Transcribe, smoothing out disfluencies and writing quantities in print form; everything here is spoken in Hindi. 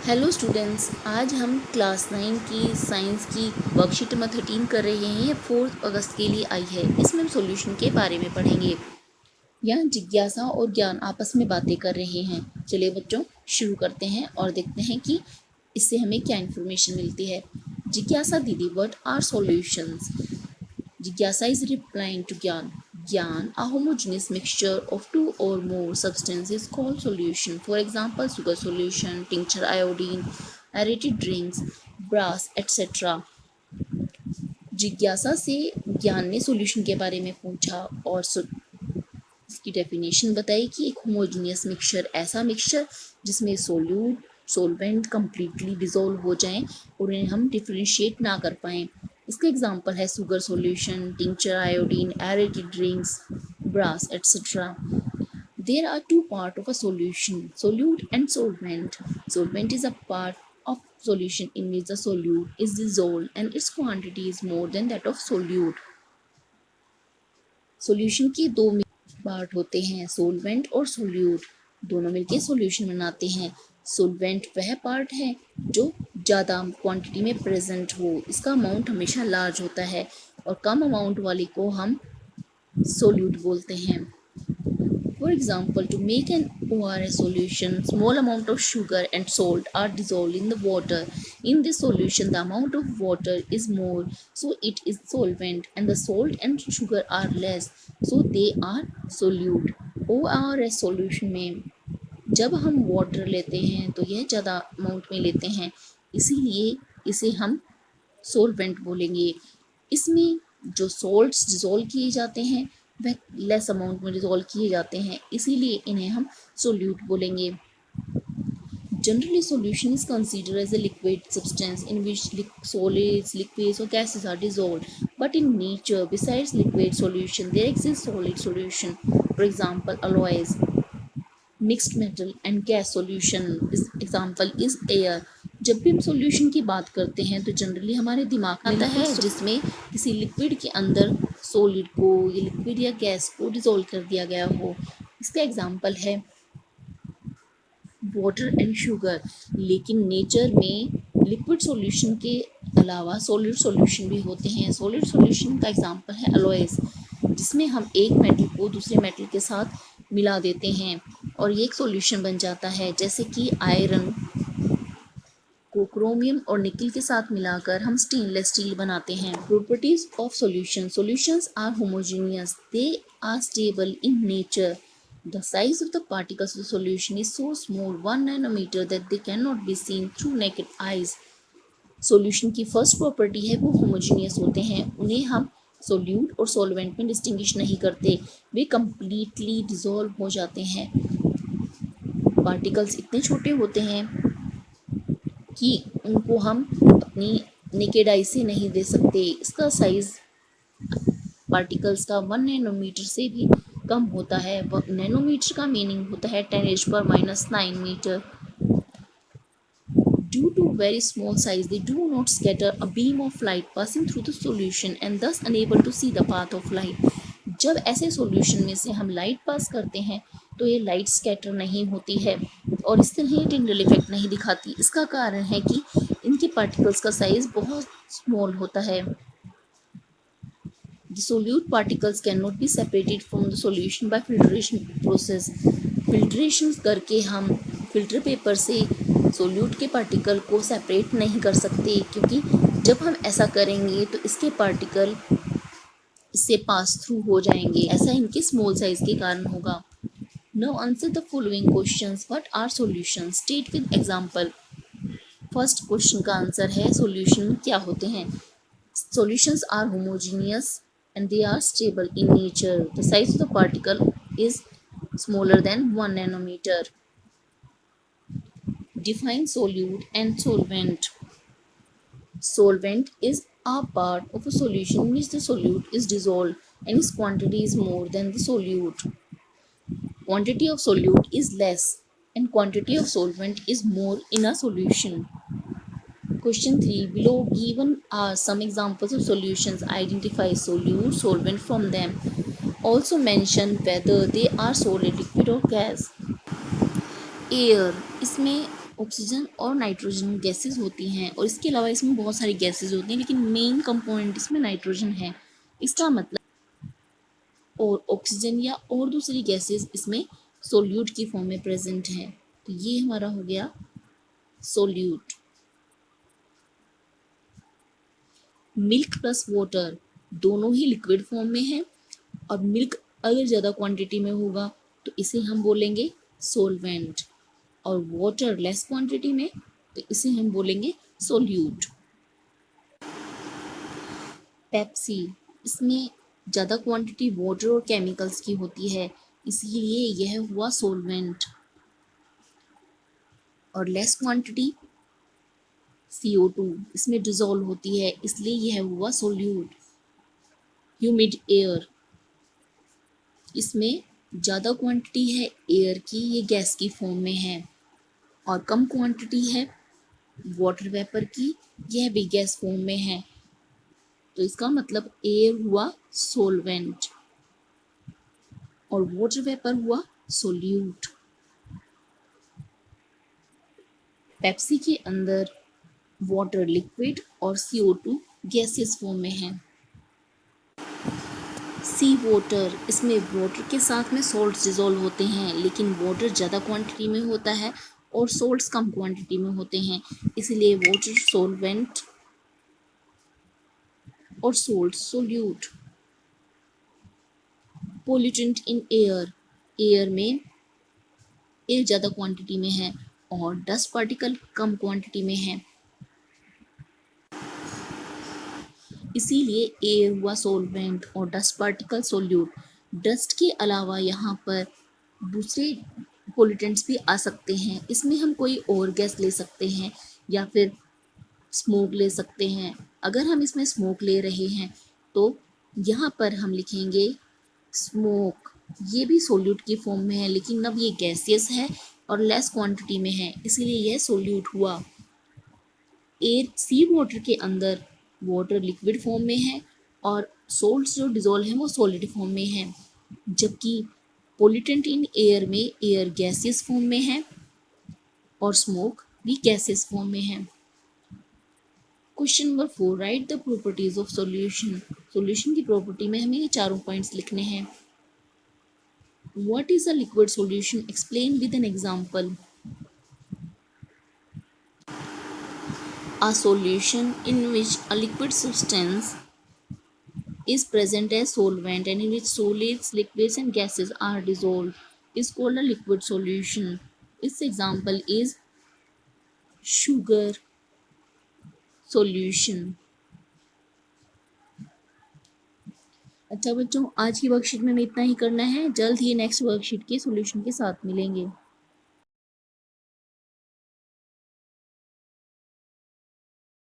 हेलो स्टूडेंट्स, आज हम क्लास 9 की साइंस की वर्कशीट नंबर 13 कर रहे हैं। ये 4 अगस्त के लिए आई है। इसमें हम सॉल्यूशन के बारे में पढ़ेंगे। यहाँ जिज्ञासा और ज्ञान आपस में बातें कर रहे हैं। चलिए बच्चों, शुरू करते हैं और देखते हैं कि इससे हमें क्या इन्फॉर्मेशन मिलती है। जिज्ञासा दीदी, what are solutions? Jigyasa is replying to Gyan. Gyan, a homogeneous mixture of two or more substances called solution. For example, sugar solution, tincture iodine, aerated drinks, brass, etc. जिज्ञासा से ज्ञान ने सॉल्यूशन के बारे में पूछा और इसकी डेफिनेशन बताई कि एक होमोजेनियस मिक्सचर ऐसा मिक्सचर जिसमें सोल्यूट सोलवेंट कंप्लीटली डिसॉल्व हो जाएं और उन्हें हम डिफरेंशिएट ना कर पाएं। इसका एग्जांपल है sugar solution, tincture iodine, aerated drinks, brass etcetera. There are two parts of a solution, solute and solvent. Solvent is a part of solution in which the solute is dissolved and its quantity is more than that of solute. Solution के दो पार्ट होते हैं, सोलवेंट और सोल्यूट। दोनों मिलकर सॉल्यूशन बनाते हैं। सोलवेंट वह पार्ट है जो ज़्यादा क्वांटिटी में प्रेजेंट हो, इसका अमाउंट हमेशा लार्ज होता है, और कम अमाउंट वाली को हम सोल्यूट बोलते हैं। For example, to make an ORS solution, small amount of sugar and salt are dissolved in the water. In this solution, the amount of water is more, so it is solvent, and the salt and sugar are less, so they are solute. ORS solution में जब हम वाटर लेते हैं तो यह ज़्यादा अमाउंट में लेते हैं, इसीलिए इसे हम सोलवेंट बोलेंगे। इसमें जो सॉल्ट्स डिज़ोल्व किए जाते हैं वह लेस अमाउंट में डिज़ोल्व किए जाते हैं, इसीलिए इन्हें हम सोल्यूट बोलेंगे। Generally, solution is considered as a liquid substance in which solids, liquids, or gases are dissolved. But in nature, besides liquid solution, there exists solid solution. For example, alloys, mixed metal and gas solution. Example is air. जब भी हम सॉल्यूशन की बात करते हैं तो जनरली हमारे दिमाग में आता है जिसमें किसी लिक्विड के अंदर सॉलिड को या लिक्विड या गैस को डिसॉल्व कर दिया गया हो। इसका एग्जांपल है वाटर एंड शुगर। लेकिन नेचर में लिक्विड सॉल्यूशन के अलावा सॉलिड सॉल्यूशन भी होते हैं। सॉलिड सॉल्यूशन का एग्जांपल है अलॉयज, जिसमें हम एक मेटल को दूसरे मेटल के साथ मिला देते हैं और ये एक सॉल्यूशन बन जाता है। जैसे कि आयरन को क्रोमियम और निकल के साथ मिलाकर हम स्टेनलेस स्टील बनाते हैं। Properties of solution. Solutions are homogeneous, they are stable in nature. The size of the particles of the solution is so small, 1 nanometer, that they cannot be seen through naked eyes. Solution की फर्स्ट प्रॉपर्टी है वो होमोजेनियस होते हैं। उन्हें हम सोल्यूट और सॉल्वेंट में डिस्टिंग्विश नहीं करते, वे कंप्लीटली डिसॉल्व हो जाते हैं। पार्टिकल्स इतने छोटे होते हैं कि उनको हम अपनी नेकेड आई से नहीं दे सकते। इसका साइज पार्टिकल्स का 1 नैनोमीटर से भी कम होता है। नैनोमीटर का मीनिंग होता है 10⁻⁹ metre. Due to very small size, they do not scatter a beam of light passing through the solution and thus unable to see the path of light. जब ऐसे सॉल्यूशन में से हम लाइट पास करते हैं तो ये लाइट स्कैटर नहीं होती है और इस तरह ये टिंडल इफेक्ट नहीं दिखाती। इसका कारण है कि इनके पार्टिकल्स का साइज बहुत स्मॉल होता है। The solute particles cannot be separated from the solution by filtration process. Filtration करके हम फिल्टर पेपर से सोल्यूट के पार्टिकल को सेपरेट नहीं कर सकते, क्योंकि जब हम ऐसा करेंगे तो इसके पार्टिकल इससे पास थ्रू हो जाएंगे। ऐसा इनके स्मॉल साइज के कारण होगा। Now answer the following questions. What are solutions? State with example. First question का आंसर है सॉल्यूशन क्या होते हैं। Solutions are homogeneous and they are stable in nature. The size of the particle is smaller than 1 nanometer. Define solute and solvent. Solvent is a part of a solution in which the solute is dissolved and its quantity is more than the solute. Quantity of solute is less and quantity of solvent is more in a solution. Question 3. Below given are some examples of solutions. Identify solute, solvent from them. Also mention whether they are solid, liquid or gas. Air, इसमें ऑक्सीजन और नाइट्रोजन गैसेस होती हैं और इसके अलावा इसमें बहुत सारी गैसेस होती हैं, लेकिन मेन कंपोनेंट इसमें नाइट्रोजन है। इसका मतलब और ऑक्सीजन या और दूसरी गैसेस इसमें सोल्यूट की फॉर्म में प्रेजेंट है। तो ये हमारा हो गया सोल्यूट। मिल्क प्लस वाटर दोनों ही लिक्विड फॉर्म में है और मिल्क अगर ज़्यादा क्वांटिटी में होगा तो इसे हम बोलेंगे सोलवेंट, और वाटर लेस क्वांटिटी में तो इसे हम बोलेंगे सोल्यूट। पेप्सी, इसमें ज़्यादा क्वांटिटी वाटर और केमिकल्स की होती है, इसीलिए यह हुआ सोलवेंट, और लेस क्वांटिटी CO2 इसमें डिजोल्व होती है, इसलिए यह हुआ सोल्यूट। ह्यूमिड एयर, इसमें ज़्यादा क्वांटिटी है एयर की, ये गैस की फॉर्म में है, और कम क्वांटिटी है वाटर वेपर की, यह भी गैस फॉर्म में है। तो इसका मतलब एयर हुआ सोलवेंट और वाटर वेपर हुआ सोल्यूट। पेप्सी के अंदर वाटर लिक्विड और CO2 गैसेस फॉर्म में है। सी वाटर, इसमें वाटर के साथ में सॉल्ट्स डिजोल्व होते हैं, लेकिन वाटर ज़्यादा क्वांटिटी में होता है और सॉल्ट्स कम क्वांटिटी में होते हैं, इसलिए वाटर सोलवेंट और salt solute. Pollutant in air, air में एयर ज़्यादा क्वांटिटी में है और डस्ट पार्टिकल कम क्वांटिटी में है, इसीलिए एयर हुआ सोलवेंट और डस्ट पार्टिकल सोल्यूट। डस्ट के अलावा यहाँ पर दूसरे पोल्यूटेंट्स भी आ सकते हैं, इसमें हम कोई और गैस ले सकते हैं या फिर स्मोक ले सकते हैं। अगर हम इसमें स्मोक ले रहे हैं तो यहाँ पर हम लिखेंगे स्मोक, ये भी सोल्यूट की फॉर्म में है, लेकिन अब ये गैसियस है और लेस क्वांटिटी में है, इसीलिए यह सोल्यूट हुआ। एयर सी वाटर के अंदर वाटर लिक्विड फॉर्म में है और सोल्ट्स जो डिजोल्व हैं वो सॉलिड फॉर्म में है, जबकि पोल्यूटेंट इन एयर में एयर गैसियस फॉर्म में है और स्मोक भी गैसियस फॉर्म में है। Question number 4, right the properties of solution. Solution की प्रॉपर्टी में हमें ये चारों पॉइंट्स लिखने हैं। What is a liquid solution, explain with an example. A solution in which a liquid substance is present as solvent and in which solids, liquids and gases are dissolved is called a liquid solution. Its example is sugar solution. अच्छा बच्चों, आज की वर्कशीट में हमें इतना ही करना है। जल्द ही नेक्स्ट वर्कशीट के सॉल्यूशन के साथ मिलेंगे।